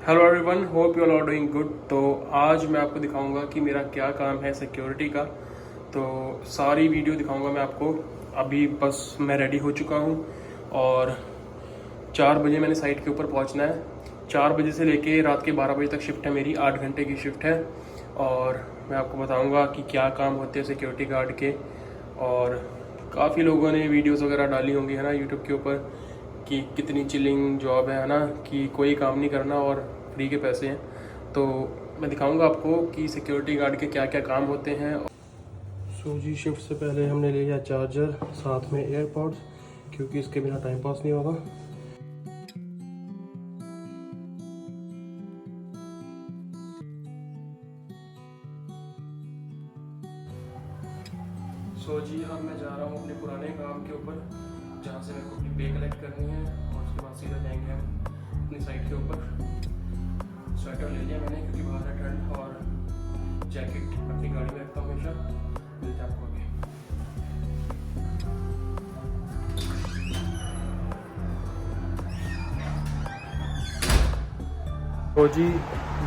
Hello everyone, hope you all are doing good. तो आज मैं आपको दिखाऊंगा कि मेरा क्या काम है सिक्योरिटी का। तो सारी वीडियो दिखाऊंगा मैं आपको। अभी बस मैं रेडी हो चुका हूँ और 4 बजे मैंने साइट के ऊपर पहुँचना है। 4 बजे से लेके रात के 12 बजे तक शिफ्ट है मेरी, 8 घंटे की शिफ्ट है। और मैं आपको बताऊँगा कि क्या काम होते हैं सिक्योरिटी गार्ड के। और काफ़ी लोगों ने वीडियोज़ वगैरह डाली होंगी है ना यूट्यूब के ऊपर कि कितनी चिलिंग जॉब है ना, कि कोई काम नहीं करना और फ्री के पैसे हैं। तो मैं दिखाऊंगा आपको कि सिक्योरिटी गार्ड के क्या क्या काम होते हैं। सो जी, शिफ्ट से पहले हमने ले लिया चार्जर, साथ में एयरपॉड्स, क्योंकि इसके बिना टाइम पास नहीं होगा। सो जी, अब मैं जा रहा हूँ अपने पुराने काम के ऊपर, जहाँ से मेरे को अपनी पे कलेक्ट करनी है और उसके बाद सीधा जाएंगे हम अपनी साइट के ऊपर। स्वेटर ले लिया मैंने क्योंकि बाहर है ठंड, और जैकेट अपनी गाड़ी में रखता हूँ हमेशा। मिलते हैं आपको आगे। तो जी,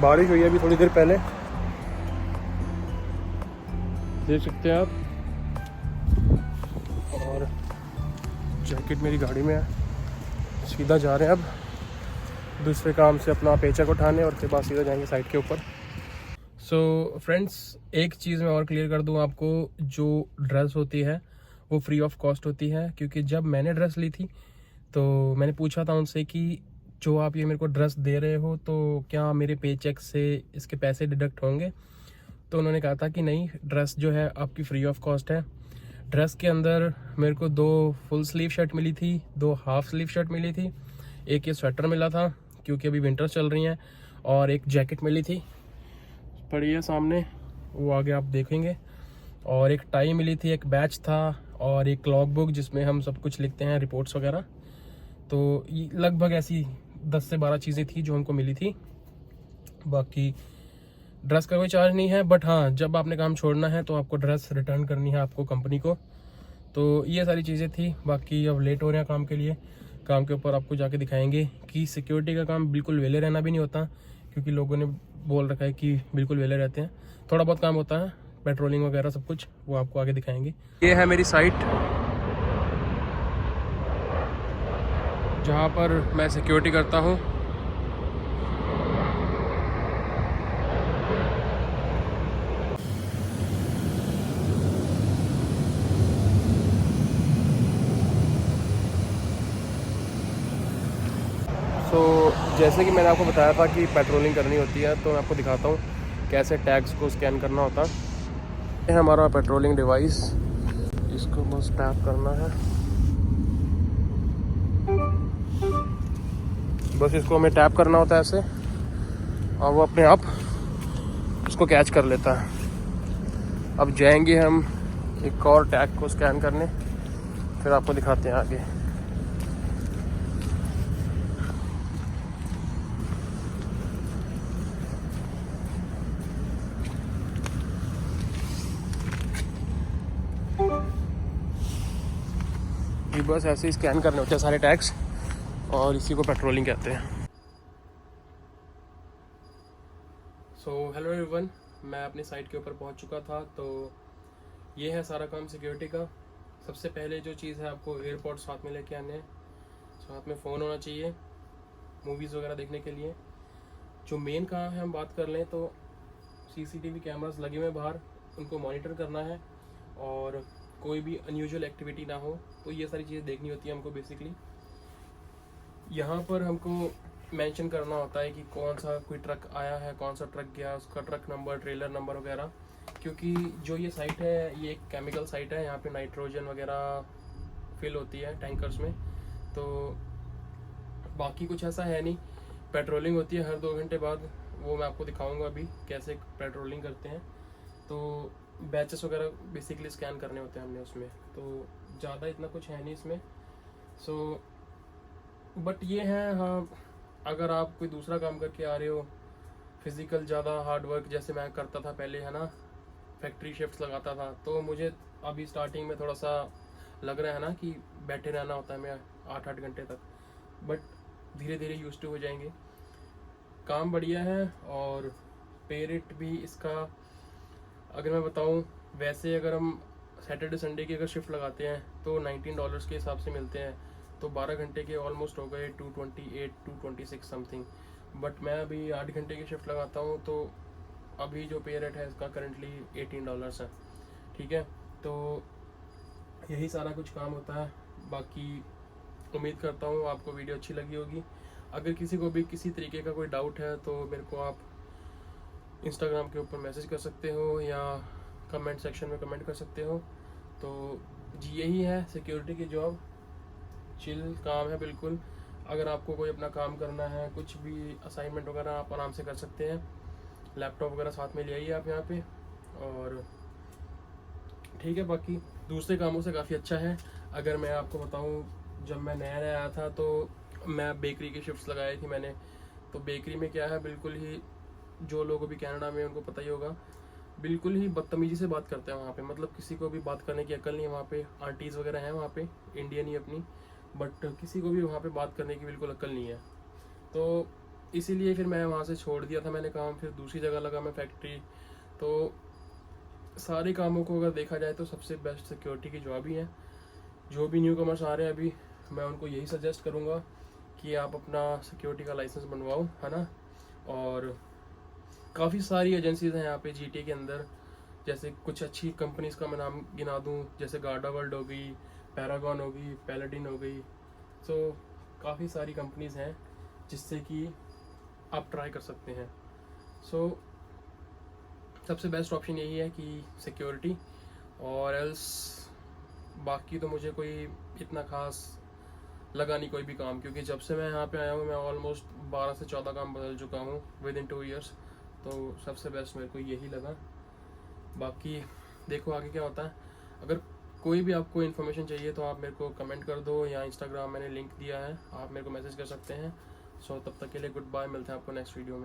बारिश हुई है अभी थोड़ी देर पहले, देख सकते हैं आप। और जैकेट मेरी गाड़ी में है। सीधा जा रहे हैं अब दूसरे काम से अपना पेचेक उठाने, और उसके बाद सीधा जाएंगे साइट के ऊपर। सो फ्रेंड्स, एक चीज़ मैं और क्लियर कर दूं आपको, जो ड्रेस होती है वो फ्री ऑफ कॉस्ट होती है। क्योंकि जब मैंने ड्रेस ली थी तो मैंने पूछा था उनसे कि जो आप ये मेरे को ड्रेस दे रहे हो तो क्या मेरे पेचेक से इसके पैसे डिडक्ट होंगे। तो उन्होंने कहा था कि नहीं, ड्रेस जो है आपकी फ्री ऑफ कॉस्ट है। ड्रेस के अंदर मेरे को 2 फुल स्लीव शर्ट मिली थी, 2 हाफ स्लीव शर्ट मिली थी, एक ये स्वेटर मिला था क्योंकि अभी विंटर चल रही हैं, और एक जैकेट मिली थी, पड़ी है सामने, वो आगे आप देखेंगे। और एक टाई मिली थी, एक बैच था, और एक लॉग बुक जिसमें हम सब कुछ लिखते हैं, रिपोर्ट्स वगैरह। तो लगभग ऐसी 10 से 12 चीज़ें थी जो हमको मिली थी। बाकी ड्रेस का कोई चार्ज नहीं है, बट हाँ, जब आपने काम छोड़ना है तो आपको ड्रेस रिटर्न करनी है आपको कंपनी को। तो ये सारी चीज़ें थी। बाकी अब लेट हो रहे हैं काम के लिए, काम के ऊपर आपको जाके दिखाएंगे कि सिक्योरिटी का काम बिल्कुल वेले रहना भी नहीं होता, क्योंकि लोगों ने बोल रखा है कि बिल्कुल वेले रहते हैं। थोड़ा बहुत काम होता है, पेट्रोलिंग वगैरह सब कुछ, वो आपको आगे दिखाएंगे। ये है मेरी साइट जहाँ पर मैं सिक्योरिटी करता हूँ। सो जैसे कि मैंने आपको बताया था कि पेट्रोलिंग करनी होती है, तो मैं आपको दिखाता हूँ कैसे टैग्स को स्कैन करना होता है। ये है हमारा पेट्रोलिंग डिवाइस, इसको बस टैप करना है। बस इसको हमें टैप करना होता है ऐसे, और वो अपने आप उसको कैच कर लेता है। अब जाएंगे हम एक और टैग को स्कैन करने, फिर आपको दिखाते हैं आगे। ये बस ऐसे ही स्कैन करने होते हैं सारे टैग्स, और इसी को पेट्रोलिंग कहते हैं। सो हेलो एवरीवन, मैं अपनी साइट के ऊपर पहुंच चुका था। तो ये है सारा काम सिक्योरिटी का। सबसे पहले जो चीज़ है, आपको एयरपोर्ट साथ में लेके आने हैं, साथ में फ़ोन होना चाहिए मूवीज़ वगैरह देखने के लिए। जो मेन काम है हम बात कर लें तो सीसीटीवी कैमरास लगे हुए बाहर, उनको मॉनिटर करना है, और कोई भी अनयूजुअल एक्टिविटी ना हो, तो ये सारी चीज़ें देखनी होती है हमको। बेसिकली यहाँ पर हमको मेंशन करना होता है कि कौन सा कोई ट्रक आया है, कौन सा ट्रक गया, उसका ट्रक नंबर, ट्रेलर नंबर वगैरह। क्योंकि जो ये साइट है, ये एक केमिकल साइट है, यहाँ पे नाइट्रोजन वगैरह फिल होती है टैंकर्स में। तो बाकी कुछ ऐसा है नहीं। पेट्रोलिंग होती है हर 2 घंटे बाद, वो मैं आपको दिखाऊंगा अभी कैसे पेट्रोलिंग करते हैं। तो बैचेस वगैरह बेसिकली स्कैन करने होते हैं हमने उसमें, तो ज़्यादा इतना कुछ है नहीं इसमें। सो बट ये है, हाँ, अगर आप कोई दूसरा काम करके आ रहे हो, फिज़िकल ज़्यादा हार्ड वर्क जैसे मैं करता था पहले है ना, फैक्ट्री शिफ्ट्स लगाता था, तो मुझे अभी स्टार्टिंग में थोड़ा सा लग रहा है ना कि बैठे रहना होता है मैं 8-8 घंटे तक, बट धीरे धीरे यूज्ड टू हो जाएंगे। काम बढ़िया है और पे रेट भी इसका अगर मैं बताऊं, वैसे अगर हम सैटरडे संडे की अगर शिफ्ट लगाते हैं तो $19 के हिसाब से मिलते हैं, तो 12 घंटे के ऑलमोस्ट हो गए 228 226 समथिंग। बट मैं अभी 8 घंटे की शिफ्ट लगाता हूँ, तो अभी जो पे रेट है इसका करंटली $18 है। ठीक है, तो यही सारा कुछ काम होता है। बाकी उम्मीद करता हूँ आपको वीडियो अच्छी लगी होगी। अगर किसी को भी किसी तरीके का कोई डाउट है तो मेरे को आप इंस्टाग्राम के ऊपर मैसेज कर सकते हो या कमेंट सेक्शन में कमेंट कर सकते हो। तो जी यही है सिक्योरिटी की जॉब, चिल काम है बिल्कुल। अगर आपको कोई अपना काम करना है, कुछ भी असाइनमेंट वगैरह आप आराम से कर सकते हैं। लैपटॉप वगैरह साथ में ले आइए आप यहाँ पे, और ठीक है। बाकी दूसरे कामों से काफ़ी अच्छा है। अगर मैं आपको बताऊँ, जब मैं नया नया आया था तो मैं बेकरी की शिफ्ट्स लगाई थी मैंने। तो बेकरी में क्या है, बिल्कुल ही जो लोग अभी कनाडा में उनको पता ही होगा, बिल्कुल ही बदतमीजी से बात करते हैं वहाँ पे। मतलब किसी को भी बात करने की अकल नहीं है वहाँ पे। आंटीज़ वगैरह हैं वहाँ पे, इंडियन ही अपनी, बट किसी को भी वहाँ पे बात करने की बिल्कुल अकल नहीं है। तो इसीलिए फिर मैं वहाँ से छोड़ दिया था मैंने काम, फिर दूसरी जगह लगा मैं फैक्ट्री। तो सारे कामों को अगर देखा जाए तो सबसे बेस्ट सिक्योरिटी की जॉब ही है। जो भी न्यू कमर्स आ रहे हैं अभी, मैं उनको यही सजेस्ट करूँगा कि आप अपना सिक्योरिटी का लाइसेंस बनवाओ, है ना। और काफ़ी सारी एजेंसीज़ हैं यहाँ पे GTA के अंदर। जैसे कुछ अच्छी कंपनीज़ का मैं नाम गिना दूँ, जैसे गार्डा वर्ल्ड हो गई, पैरागॉन हो गई, पैलेडिन हो गई। सो काफ़ी सारी कंपनीज़ हैं जिससे कि आप ट्राई कर सकते हैं। सो सबसे बेस्ट ऑप्शन यही है कि सिक्योरिटी, और एल्स बाकी तो मुझे कोई इतना खास लगा नहीं कोई भी काम, क्योंकि जब से मैं यहाँ पे आया हूँ मैं ऑलमोस्ट 12 से 14 काम बदल चुका हूँ विद इन 2 ईयर्स। तो सबसे बेस्ट मेरे को यही लगा। बाकी देखो आगे क्या होता है। अगर कोई भी आपको इन्फॉर्मेशन चाहिए तो आप मेरे को कमेंट कर दो, या इंस्टाग्राम मैंने लिंक दिया है, आप मेरे को मैसेज कर सकते हैं। सो तब तक के लिए गुड बाय, मिलते हैं आपको नेक्स्ट वीडियो में।